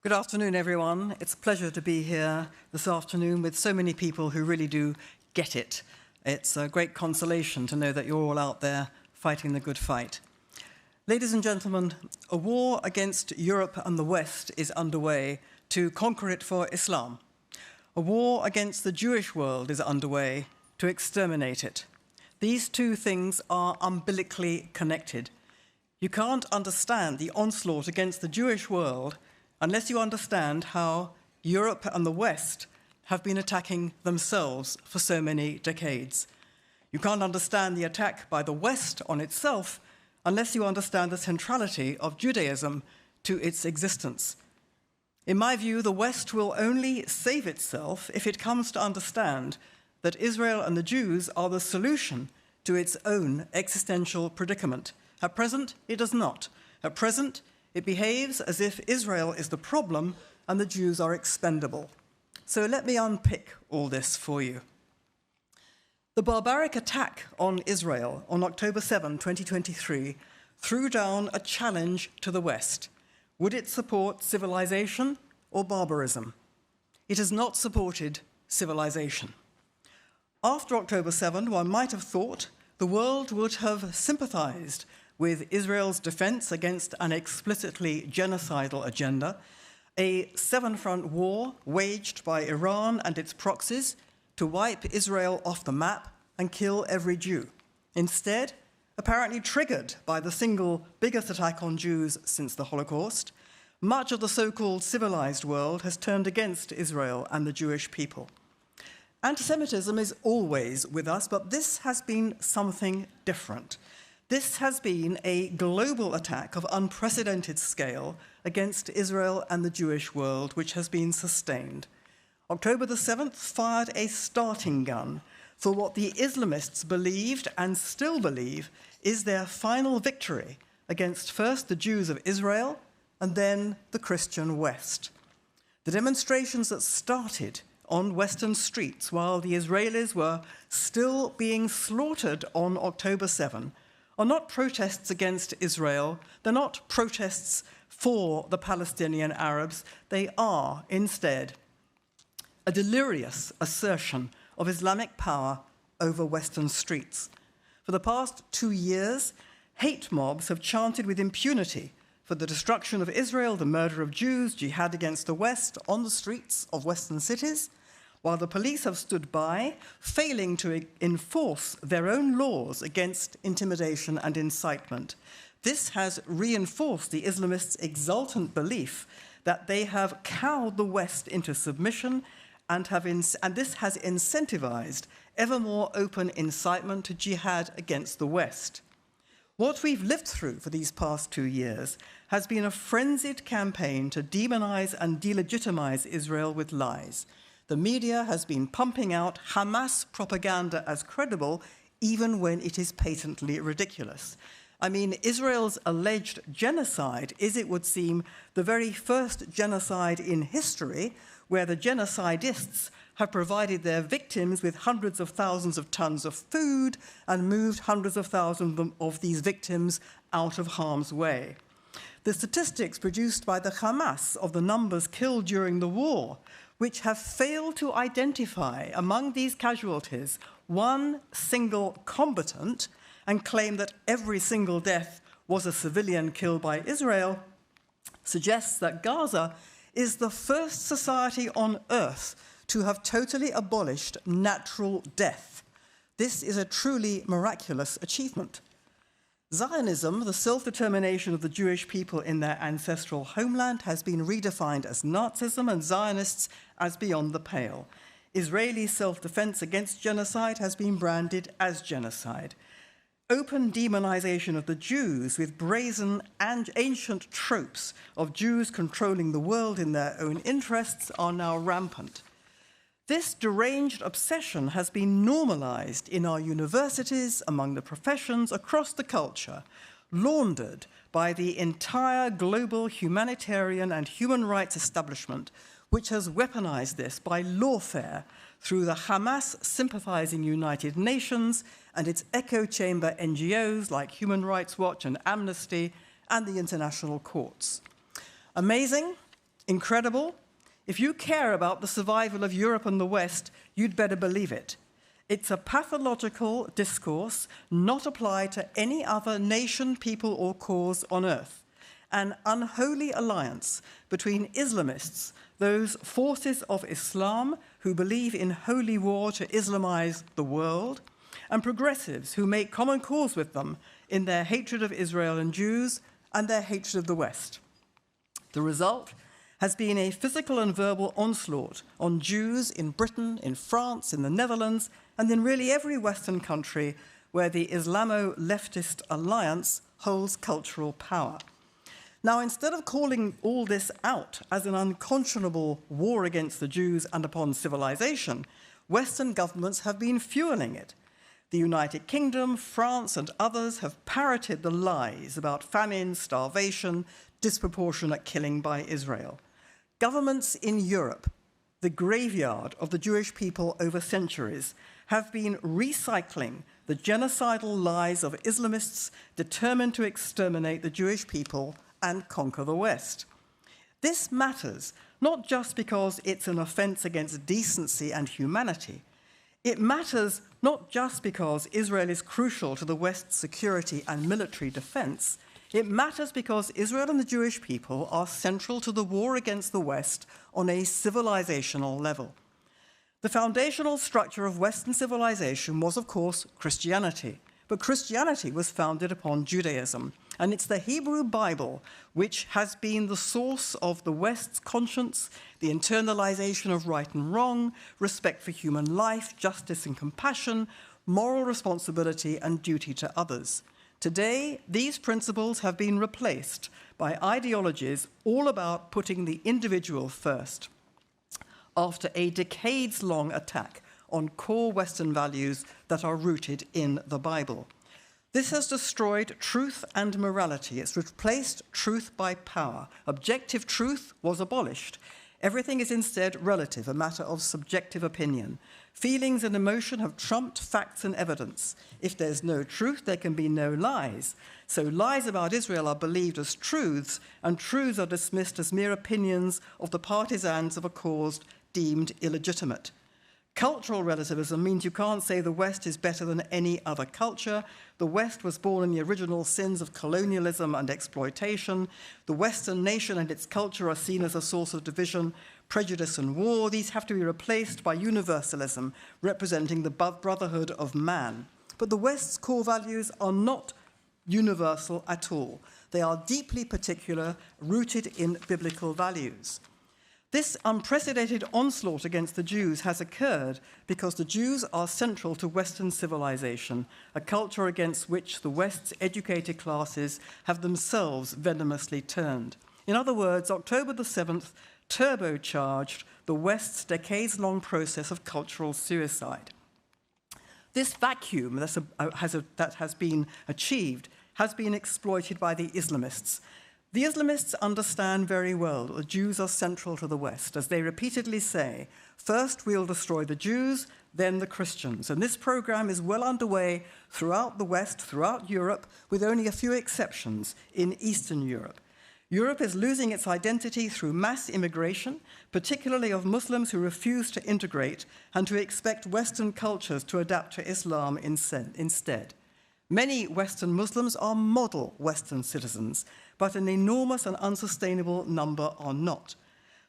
Good afternoon, everyone. It's a pleasure to be here this afternoon with so many people who really do get it. It's a great consolation to know that you're all out there fighting the good fight. Ladies and gentlemen, a war against Europe and the West is underway to conquer it for Islam. A war against the Jewish world is underway to exterminate it. These two things are umbilically connected. You can't understand the onslaught against the Jewish world unless you understand how Europe and the West have been attacking themselves for so many decades. You can't understand the attack by the West on itself unless you understand the centrality of Judaism to its existence. In my view, the West will only save itself if it comes to understand that Israel and the Jews are the solution to its own existential predicament. At present, it does not. At present, it behaves as if Israel is the problem and the Jews are expendable. So let me unpick all this for you. The barbaric attack on Israel on October 7, 2023, threw down a challenge to the West. Would it support civilization or barbarism? It has not supported civilization. After October 7, one might have thought the world would have sympathized with Israel's defense against an explicitly genocidal agenda, a seven-front war waged by Iran and its proxies to wipe Israel off the map and kill every Jew. Instead, apparently triggered by the single biggest attack on Jews since the Holocaust, much of the so-called civilized world has turned against Israel and the Jewish people. Anti-Semitism is always with us, but this has been something different. This has been a global attack of unprecedented scale against Israel and the Jewish world, which has been sustained. October the 7th fired a starting gun for what the Islamists believed and still believe is their final victory against first the Jews of Israel and then the Christian West. The demonstrations that started on Western streets while the Israelis were still being slaughtered on October 7 are not protests against Israel. They're not protests for the Palestinian Arabs. They are, instead, a delirious assertion of Islamic power over Western streets. For the past 2 years, hate mobs have chanted with impunity for the destruction of Israel, the murder of Jews, jihad against the West on the streets of Western cities, while the police have stood by, failing to enforce their own laws against intimidation and incitement. This has reinforced the Islamists' exultant belief that they have cowed the West into submission and this has incentivized ever more open incitement to jihad against the West. What we've lived through for these past 2 years has been a frenzied campaign to demonize and delegitimize Israel with lies. The media has been pumping out Hamas propaganda as credible, even when it is patently ridiculous. I mean, Israel's alleged genocide is, it would seem, the very first genocide in history where the genocidists have provided their victims with hundreds of thousands of tons of food and moved hundreds of thousands of these victims out of harm's way. The statistics produced by the Hamas of the numbers killed during the war, which have failed to identify among these casualties one single combatant and claim that every single death was a civilian killed by Israel, suggests that Gaza is the first society on earth to have totally abolished natural death. This is a truly miraculous achievement. Zionism, the self-determination of the Jewish people in their ancestral homeland, has been redefined as Nazism and Zionists as beyond the pale. Israeli self-defense against genocide has been branded as genocide. Open demonization of the Jews with brazen and ancient tropes of Jews controlling the world in their own interests are now rampant. This deranged obsession has been normalized in our universities, among the professions, across the culture, laundered by the entire global humanitarian and human rights establishment, which has weaponized this by lawfare through the Hamas-sympathizing United Nations and its echo chamber NGOs like Human Rights Watch and Amnesty and the international courts. Amazing? Incredible? If you care about the survival of Europe and the West, you'd better believe it. It's a pathological discourse not applied to any other nation, people, or cause on earth. An unholy alliance between Islamists, those forces of Islam who believe in holy war to Islamize the world, and progressives who make common cause with them in their hatred of Israel and Jews and their hatred of the West. The result has been a physical and verbal onslaught on Jews in Britain, in France, in the Netherlands, and in really every Western country where the Islamo-leftist alliance holds cultural power. Now, instead of calling all this out as an unconscionable war against the Jews and upon civilization, Western governments have been fueling it. The United Kingdom, France, and others have parroted the lies about famine, starvation, disproportionate killing by Israel. Governments in Europe, the graveyard of the Jewish people over centuries, have been recycling the genocidal lies of Islamists determined to exterminate the Jewish people and conquer the West. This matters not just because it's an offense against decency and humanity. It matters not just because Israel is crucial to the West's security and military defense. It matters because Israel and the Jewish people are central to the war against the West on a civilizational level. The foundational structure of Western civilization was, of course, Christianity. But Christianity was founded upon Judaism, and it's the Hebrew Bible which has been the source of the West's conscience, the internalization of right and wrong, respect for human life, justice and compassion, moral responsibility and duty to others. Today, these principles have been replaced by ideologies all about putting the individual first. After a decades-long attack on core Western values that are rooted in the Bible. This has destroyed truth and morality. It's replaced truth by power. Objective truth was abolished. Everything is instead relative, a matter of subjective opinion. Feelings and emotion have trumped facts and evidence. If there's no truth, there can be no lies. So lies about Israel are believed as truths, and truths are dismissed as mere opinions of the partisans of a cause deemed illegitimate. Cultural relativism means you can't say the West is better than any other culture. The West was born in the original sins of colonialism and exploitation. The Western nation and its culture are seen as a source of division, prejudice, and war. These have to be replaced by universalism, representing the brotherhood of man. But the West's core values are not universal at all. They are deeply particular, rooted in biblical values. This unprecedented onslaught against the Jews has occurred because the Jews are central to Western civilization, a culture against which the West's educated classes have themselves venomously turned. In other words, October the 7th turbocharged the West's decades-long process of cultural suicide. This vacuum that has been achieved has been exploited by the Islamists. The Islamists understand very well that the Jews are central to the West, as they repeatedly say, first we'll destroy the Jews, then the Christians. And this program is well underway throughout the West, throughout Europe, with only a few exceptions in Eastern Europe. Europe is losing its identity through mass immigration, particularly of Muslims who refuse to integrate and who expect Western cultures to adapt to Islam instead. Many Western Muslims are model Western citizens, but an enormous and unsustainable number are not.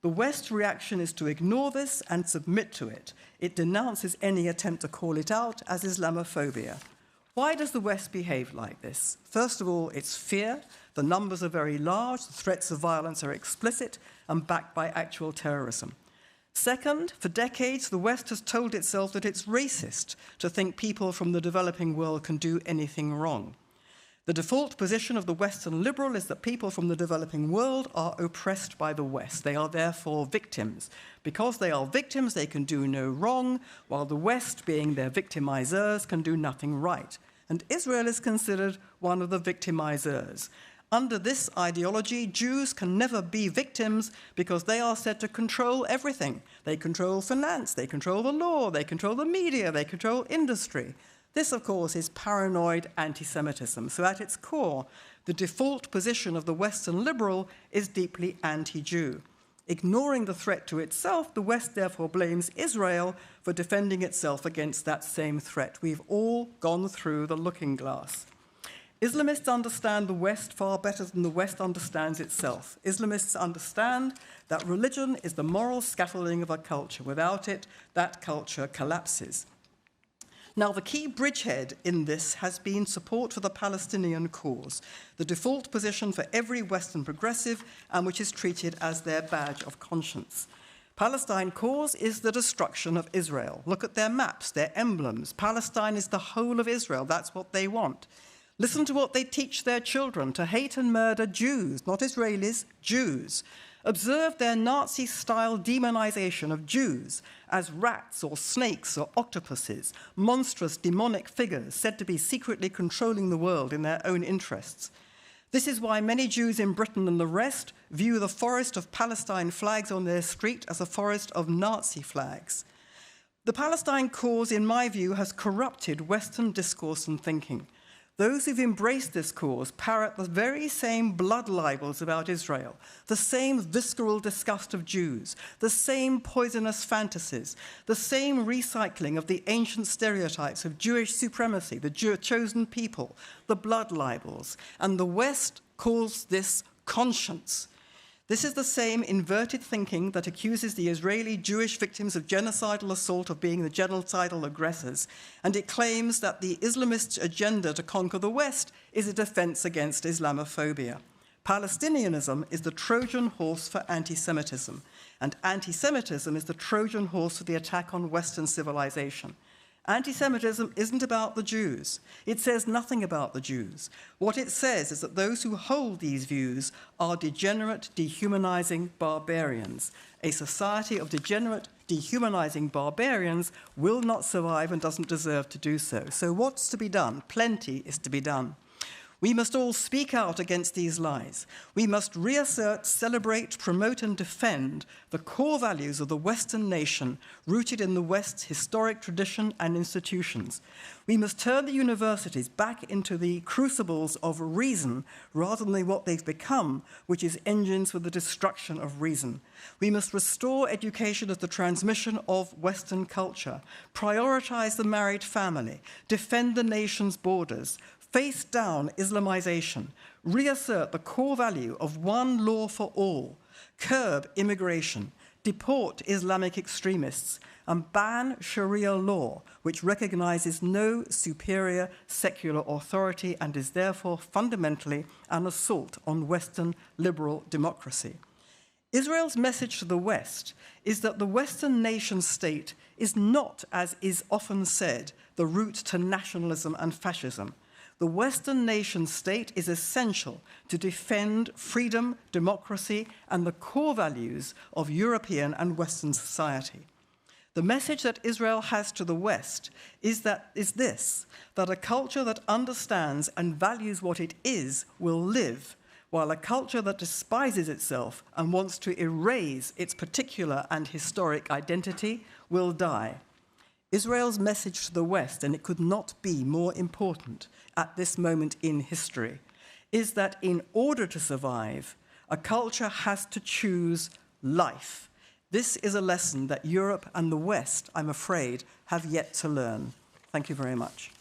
The West's reaction is to ignore this and submit to it. It denounces any attempt to call it out as Islamophobia. Why does the West behave like this? First of all, it's fear. The numbers are very large, the threats of violence are explicit and backed by actual terrorism. Second, for decades, the West has told itself that it's racist to think people from the developing world can do anything wrong. The default position of the Western liberal is that people from the developing world are oppressed by the West. They are therefore victims. Because they are victims, they can do no wrong, while the West, being their victimizers, can do nothing right. And Israel is considered one of the victimizers. Under this ideology, Jews can never be victims because they are said to control everything. They control finance, they control the law, they control the media, they control industry. This, of course, is paranoid anti-Semitism. So at its core, the default position of the Western liberal is deeply anti-Jew. Ignoring the threat to itself, the West therefore blames Israel for defending itself against that same threat. We've all gone through the looking glass. Islamists understand the West far better than the West understands itself. Islamists understand that religion is the moral scaffolding of a culture. Without it, that culture collapses. Now, the key bridgehead in this has been support for the Palestinian cause, the default position for every Western progressive and which is treated as their badge of conscience. Palestine cause is the destruction of Israel. Look at their maps, their emblems. Palestine is the whole of Israel. That's what they want. Listen to what they teach their children, to hate and murder Jews, not Israelis, Jews. Observe their Nazi-style demonization of Jews as rats or snakes or octopuses, monstrous demonic figures said to be secretly controlling the world in their own interests. This is why many Jews in Britain and the rest view the forest of Palestine flags on their street as a forest of Nazi flags. The Palestine cause, in my view, has corrupted Western discourse and thinking. Those who've embraced this cause parrot the very same blood libels about Israel, the same visceral disgust of Jews, the same poisonous fantasies, the same recycling of the ancient stereotypes of Jewish supremacy, the chosen people, the blood libels, and the West calls this conscience. This is the same inverted thinking that accuses the Israeli Jewish victims of genocidal assault of being the genocidal aggressors, and it claims that the Islamists' agenda to conquer the West is a defense against Islamophobia. Palestinianism is the Trojan horse for anti-Semitism, and anti-Semitism is the Trojan horse for the attack on Western civilization. Anti-Semitism isn't about the Jews. It says nothing about the Jews. What it says is that those who hold these views are degenerate, dehumanizing barbarians. A society of degenerate, dehumanizing barbarians will not survive and doesn't deserve to do so. So what's to be done? Plenty is to be done. We must all speak out against these lies. We must reassert, celebrate, promote, and defend the core values of the Western nation rooted in the West's historic tradition and institutions. We must turn the universities back into the crucibles of reason rather than what they've become, which is engines for the destruction of reason. We must restore education as the transmission of Western culture, prioritize the married family, defend the nation's borders, face down Islamization, reassert the core value of one law for all, curb immigration, deport Islamic extremists, and ban Sharia law, which recognizes no superior secular authority and is therefore fundamentally an assault on Western liberal democracy. Israel's message to the West is that the Western nation-state is not, as is often said, the route to nationalism and fascism. The Western nation-state is essential to defend freedom, democracy, and the core values of European and Western society. The message that Israel has to the West is this, that a culture that understands and values what it is will live, while a culture that despises itself and wants to erase its particular and historic identity will die. Israel's message to the West, and it could not be more important at this moment in history, is that in order to survive, a culture has to choose life. This is a lesson that Europe and the West, I'm afraid, have yet to learn. Thank you very much.